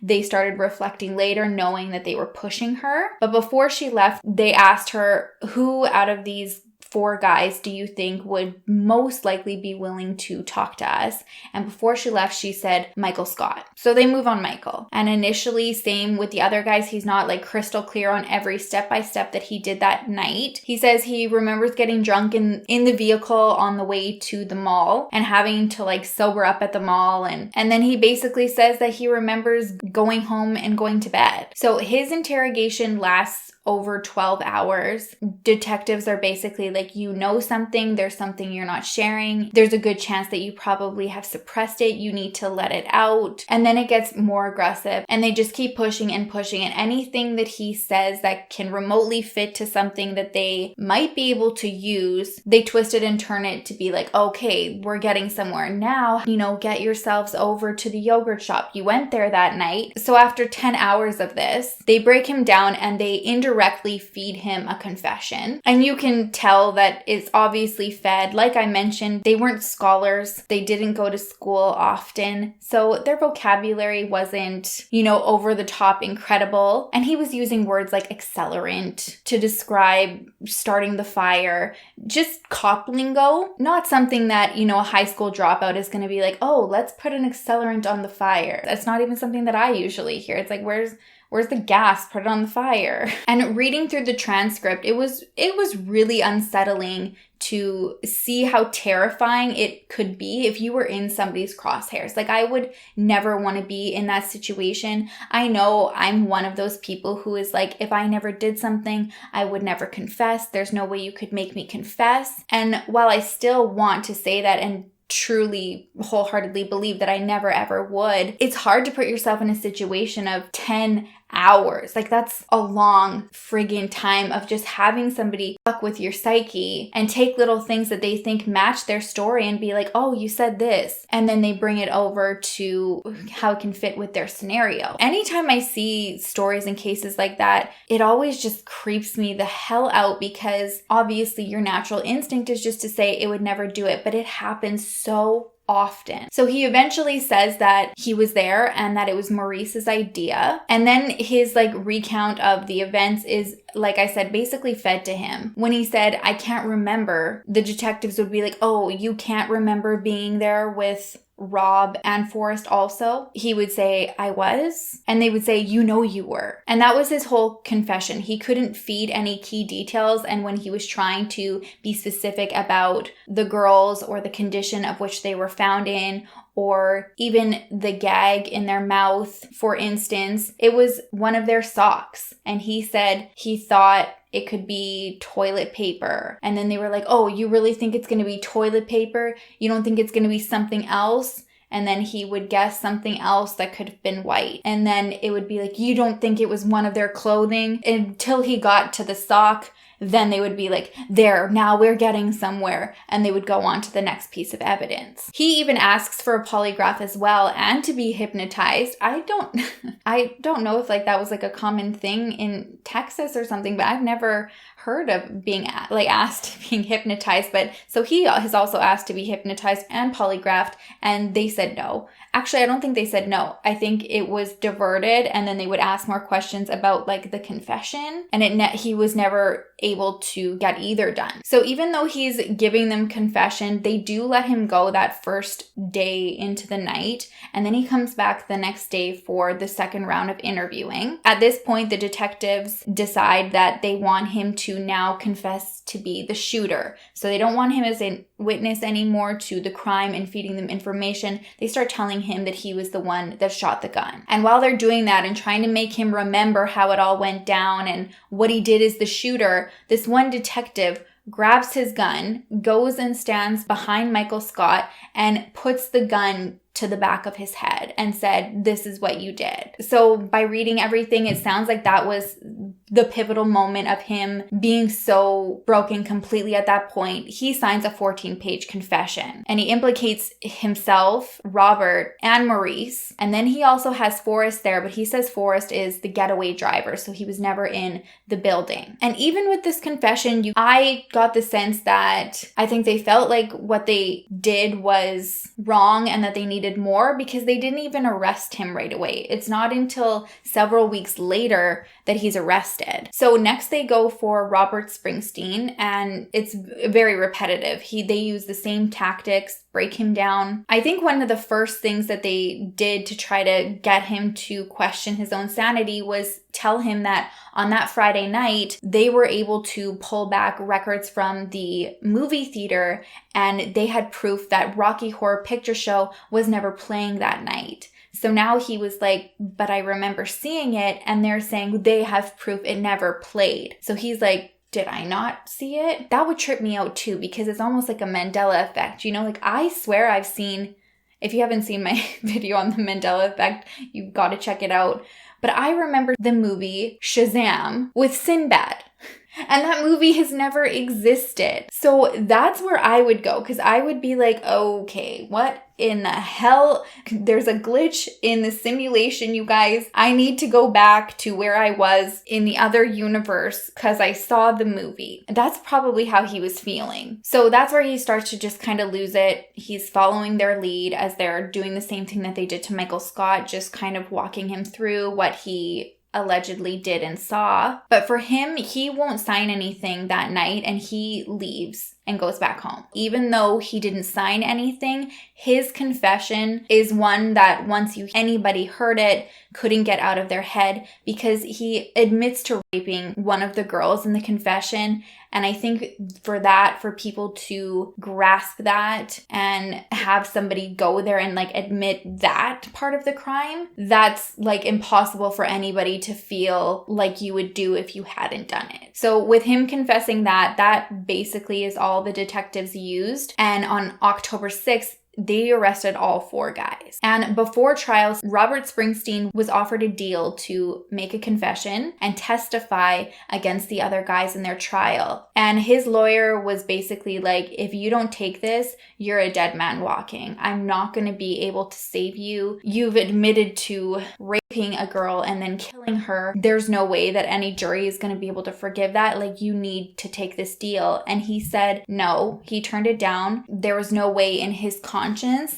they started reflecting later, knowing that they were pushing her. But before she left, they asked her, who out of these 4 guys do you think would most likely be willing to talk to us? And before she left, she said Michael Scott. So they move on Michael. And initially, same with the other guys, he's not like crystal clear on every step-by-step that he did that night. He says he remembers getting drunk in the vehicle on the way to the mall and having to like sober up at the mall. And then he basically says that he remembers going home and going to bed. So his interrogation lasts over 12 hours. Detectives are basically like, you know something, there's something you're not sharing. There's a good chance that you probably have suppressed it. You need to let it out. And then it gets more aggressive and they just keep pushing and pushing. And anything that he says that can remotely fit to something that they might be able to use, they twist it and turn it to be like, okay, we're getting somewhere now. Get yourselves over to the yogurt shop. You went there that night. So after 10 hours of this, they break him down and they indirectly feed him a confession. And you can tell that it's obviously fed. Like I mentioned, they weren't scholars. They didn't go to school often. So their vocabulary wasn't, over the top incredible. And he was using words like accelerant to describe starting the fire. Just cop lingo, not something that, a high school dropout is going to be like, oh, let's put an accelerant on the fire. That's not even something that I usually hear. It's like, where's the gas? Put it on the fire. And reading through the transcript, it was really unsettling to see how terrifying it could be if you were in somebody's crosshairs. Like, I would never want to be in that situation. I know I'm one of those people who is like, if I never did something, I would never confess. There's no way you could make me confess. And while I still want to say that and truly wholeheartedly believe that I never ever would, it's hard to put yourself in a situation of 10 hours. Like, that's a long friggin' time of just having somebody fuck with your psyche and take little things that they think match their story and be like, oh, you said this. And then they bring it over to how it can fit with their scenario. Anytime I see stories and cases like that, it always just creeps me the hell out because obviously your natural instinct is just to say it would never do it, but it happens so often. So he eventually says that he was there and that it was Maurice's idea. And then his recount of the events is, like I said, basically fed to him. When he said, I can't remember, the detectives would be like, oh, you can't remember being there with Rob and Forrest also? He would say, I was. And they would say, you were. And that was his whole confession. He couldn't feed any key details. And when he was trying to be specific about the girls or the condition of which they were found in, or even the gag in their mouth, for instance, it was one of their socks. And he said he thought it could be toilet paper. And then they were like, oh, you really think it's going to be toilet paper? You don't think it's going to be something else? and then he would guess something else that could have been white. And then it would be like, you don't think it was one of their clothing? Until he got to the sock, then they would be like, there, now we're getting somewhere. And they would go on to the next piece of evidence. He even asks for a polygraph as well and to be hypnotized. I don't know if like that was like a common thing in Texas or something, but I've never heard of being like asked to being hypnotized. But so he has also asked to be hypnotized and polygraphed, and they said no. Actually, I don't think they said no. I think it was diverted, and then they would ask more questions about like the confession, and he was never able to get either done. So even though he's giving them confession, they do let him go that first day into the night, and then he comes back the next day for the second round of interviewing. At this point, the detectives decide that they want him to now confess to be the shooter. So they don't want him as a witness anymore to the crime and feeding them information. They start telling him that he was the one that shot the gun. And while they're doing that and trying to make him remember how it all went down and what he did as the shooter, this one detective grabs his gun, goes and stands behind Michael Scott and puts the gun to the back of his head and said, this is what you did. So by reading everything, it sounds like that was the pivotal moment of him being so broken completely at that point. He signs a 14-page confession and he implicates himself, Robert, and Maurice. And then he also has Forrest there, but he says Forrest is the getaway driver, so he was never in the building. And even with this confession, I got the sense that I think they felt like what they did was wrong and that they needed more, because they didn't even arrest him right away. It's not until several weeks later that he's arrested. So next they go for Robert Springsteen, and it's very repetitive. They use the same tactics, break him down. I think one of the first things that they did to try to get him to question his own sanity was tell him that on that Friday night, they were able to pull back records from the movie theater, and they had proof that Rocky Horror Picture Show was never playing that night. So now he was like, but I remember seeing it, and they're saying they have proof it never played. So he's like, did I not see it? That would trip me out too, because it's almost like a Mandela effect. You know, like I swear I've seen, if you haven't seen my video on the Mandela effect, you've got to check it out. But I remember the movie Shazam with Sinbad. And that movie has never existed. So that's where I would go, because I would be like, okay, what in the hell? There's a glitch in the simulation, you guys. I need to go back to where I was in the other universe because I saw the movie. That's probably how he was feeling. So that's where he starts to just kind of lose it. He's following their lead as they're doing the same thing that they did to Michael Scott, just kind of walking him through what he allegedly did and saw. But for him, he won't sign anything that night, and he leaves and goes back home. Even though he didn't sign anything, his confession is one that once anybody heard it, couldn't get out of their head, because he admits to raping one of the girls in the confession. And I think for people to grasp that and have somebody go there and like admit that part of the crime, that's like impossible for anybody to feel like you would do if you hadn't done it. So with him confessing that basically is all the detectives used. And on October 6th, they arrested all 4 guys. And before trial, Robert Springsteen was offered a deal to make a confession and testify against the other guys in their trial. And his lawyer was basically like, if you don't take this, you're a dead man walking. I'm not going to be able to save you. You've admitted to raping a girl and then killing her. There's no way that any jury is going to be able to forgive that. Like, you need to take this deal. And he said no. He turned it down. There was no way in his conscience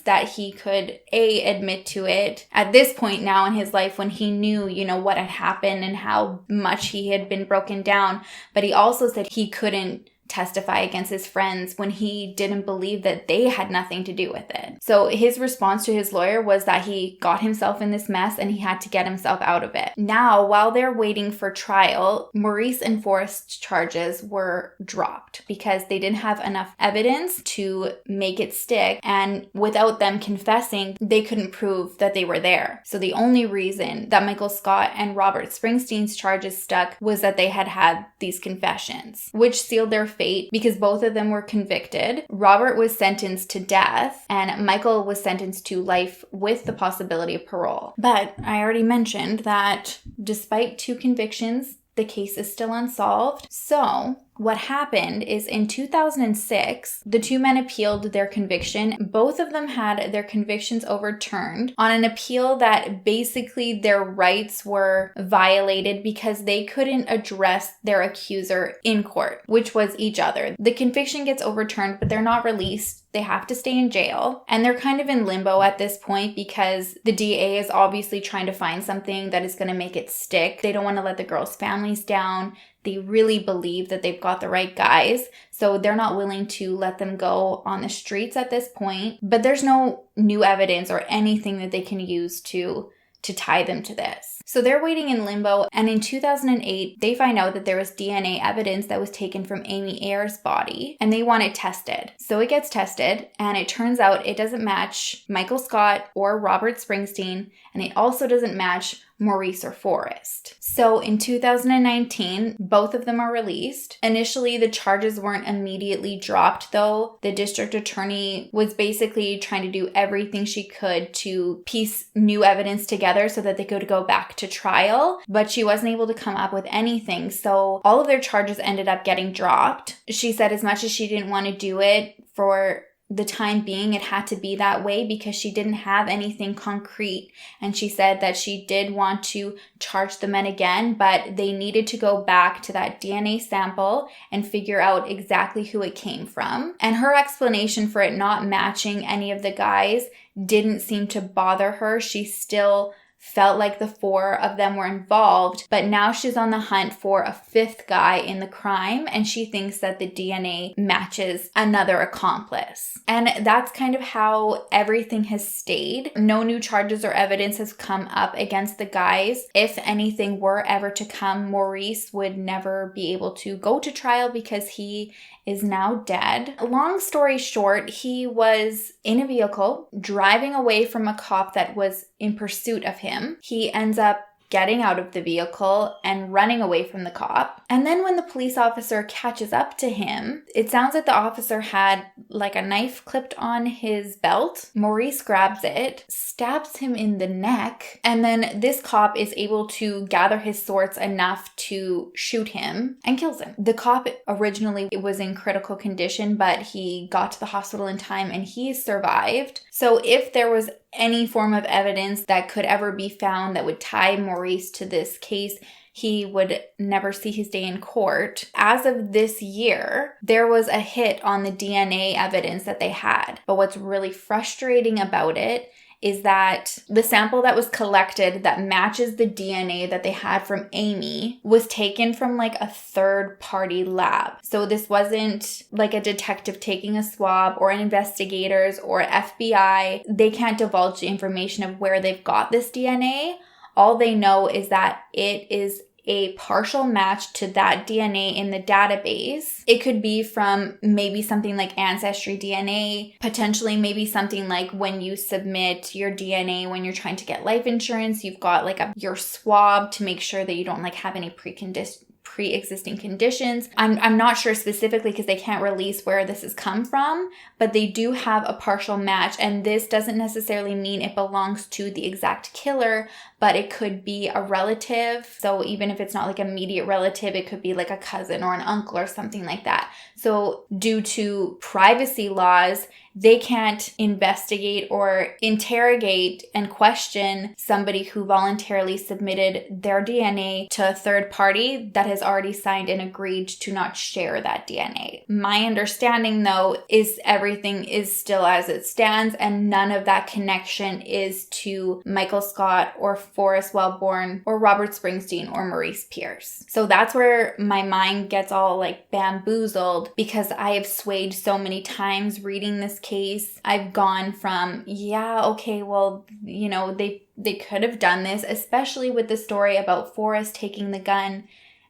that he could admit to it at this point now in his life, when he knew, what had happened and how much he had been broken down. But he also said he couldn't testify against his friends when he didn't believe that they had nothing to do with it. So his response to his lawyer was that he got himself in this mess and he had to get himself out of it. Now, while they're waiting for trial, Maurice and Forrest's charges were dropped because they didn't have enough evidence to make it stick, and without them confessing, they couldn't prove that they were there. So the only reason that Michael Scott and Robert Springsteen's charges stuck was that they had these confessions, which sealed their fate because both of them were convicted. Robert was sentenced to death and Michael was sentenced to life with the possibility of parole. But I already mentioned that despite 2 convictions, the case is still unsolved. So what happened is in 2006, the 2 men appealed their conviction. Both of them had their convictions overturned on an appeal that basically their rights were violated because they couldn't address their accuser in court, which was each other. The conviction gets overturned, but they're not released. They have to stay in jail. And they're kind of in limbo at this point because the DA is obviously trying to find something that is going to make it stick. They don't want to let the girls' families down. They really believe that they've got the right guys, so they're not willing to let them go on the streets at this point. But there's no new evidence or anything that they can use to tie them to this. So they're waiting in limbo, and in 2008, they find out that there was DNA evidence that was taken from Amy Ayer's body, and they want it tested. So it gets tested, and it turns out it doesn't match Michael Scott or Robert Springsteen, and it also doesn't match Maurice or Forrest. So in 2019, both of them are released. Initially, the charges weren't immediately dropped though. The district attorney was basically trying to do everything she could to piece new evidence together so that they could go back to trial, but she wasn't able to come up with anything. So all of their charges ended up getting dropped. She said as much as she didn't want to do it for the time being, it had to be that way because she didn't have anything concrete. And she said that she did want to charge the men again, but they needed to go back to that DNA sample and figure out exactly who it came from. And her explanation for it not matching any of the guys didn't seem to bother her. She still felt like the 4 of them were involved, but now she's on the hunt for a 5th guy in the crime, and she thinks that the DNA matches another accomplice. And that's kind of how everything has stayed. No new charges or evidence has come up against the guys. If anything were ever to come, Maurice would never be able to go to trial because he is now dead. Long story short, he was in a vehicle driving away from a cop that was in pursuit of him. He ends up getting out of the vehicle and running away from the cop. And then when the police officer catches up to him, it sounds like the officer had like a knife clipped on his belt. Maurice grabs it, stabs him in the neck, and then this cop is able to gather his sorts enough to shoot him and kills him. The cop originally was in critical condition, but he got to the hospital in time and he survived. So if there was any form of evidence that could ever be found that would tie Maurice to this case, he would never see his day in court. As of this year, there was a hit on the DNA evidence that they had. But what's really frustrating about it is that the sample that was collected that matches the DNA that they had from Amy was taken from like a third-party lab. So this wasn't like a detective taking a swab or an investigators or FBI. They can't divulge the information of where they've got this DNA. All they know is that it is a partial match to that DNA in the database. It could be from maybe something like Ancestry DNA, potentially maybe something like when you submit your DNA when you're trying to get life insurance, you've got like your swab to make sure that you don't like have any pre-existing conditions. I'm not sure specifically because they can't release where this has come from, but they do have a partial match, and this doesn't necessarily mean it belongs to the exact killer, but it could be a relative. So even if it's not like an immediate relative, it could be like a cousin or an uncle or something like that. So due to privacy laws, they can't investigate or interrogate and question somebody who voluntarily submitted their DNA to a third party that has already signed and agreed to not share that DNA. My understanding, though, is everything is still as it stands, and none of that connection is to Michael Scott or Forrest Wellborn or Robert Springsteen or Maurice Pierce. So that's where my mind gets all like bamboozled, because I have swayed so many times reading this case. I've gone from, yeah, okay, well, you know, they could have done this, especially with the story about Forrest taking the gun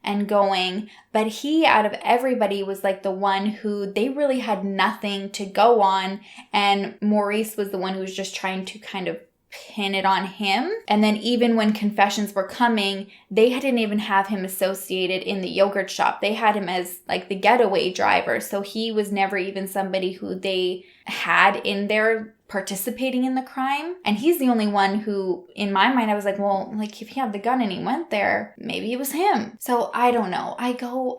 and going, but he, out of everybody, was like the one who they really had nothing to go on, and Maurice was the one who was just trying to kind of pin it on him. And then even when confessions were coming, they didn't even have him associated in the yogurt shop. They had him as like the getaway driver. So he was never even somebody who they had in there participating in the crime. And he's the only one who, in my mind, I was like, well, like if he had the gun and he went there, maybe it was him. So I don't know. I go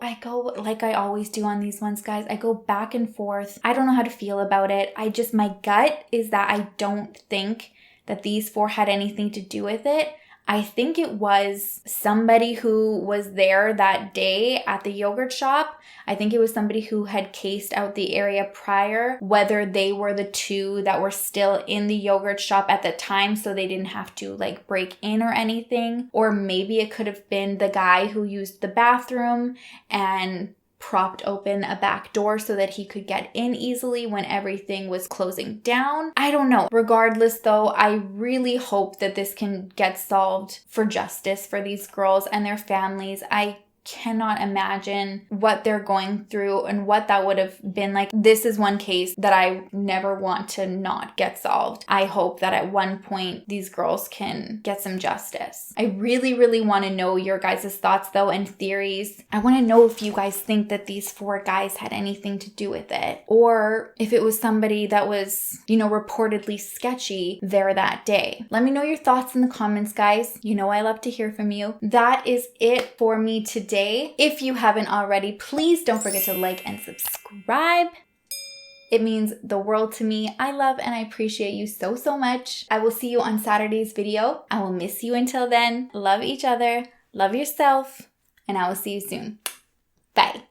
like I always do on these ones, guys. I go back and forth. I don't know how to feel about it. My gut is that I don't think that these 4 had anything to do with it. I think it was somebody who was there that day at the yogurt shop. I think it was somebody who had cased out the area prior, whether they were the 2 that were still in the yogurt shop at the time so they didn't have to like break in or anything. Or maybe it could have been the guy who used the bathroom and propped open a back door so that he could get in easily when everything was closing down. I don't know. Regardless though, I really hope that this can get solved for justice for these girls and their families. I cannot imagine what they're going through and what that would have been like. This is one case that I never want to not get solved. I hope that at one point these girls can get some justice. I really, really want to know your guys' thoughts though and theories. I want to know if you guys think that these 4 guys had anything to do with it, or if it was somebody that was, reportedly sketchy there that day. Let me know your thoughts in the comments, guys. I love to hear from you. That is it for me today. If you haven't already, please don't forget to like and subscribe. It means the world to me. I love and I appreciate you so, so much. I will see you on Saturday's video. I will miss you until then. Love each other, love yourself, and I will see you soon. Bye.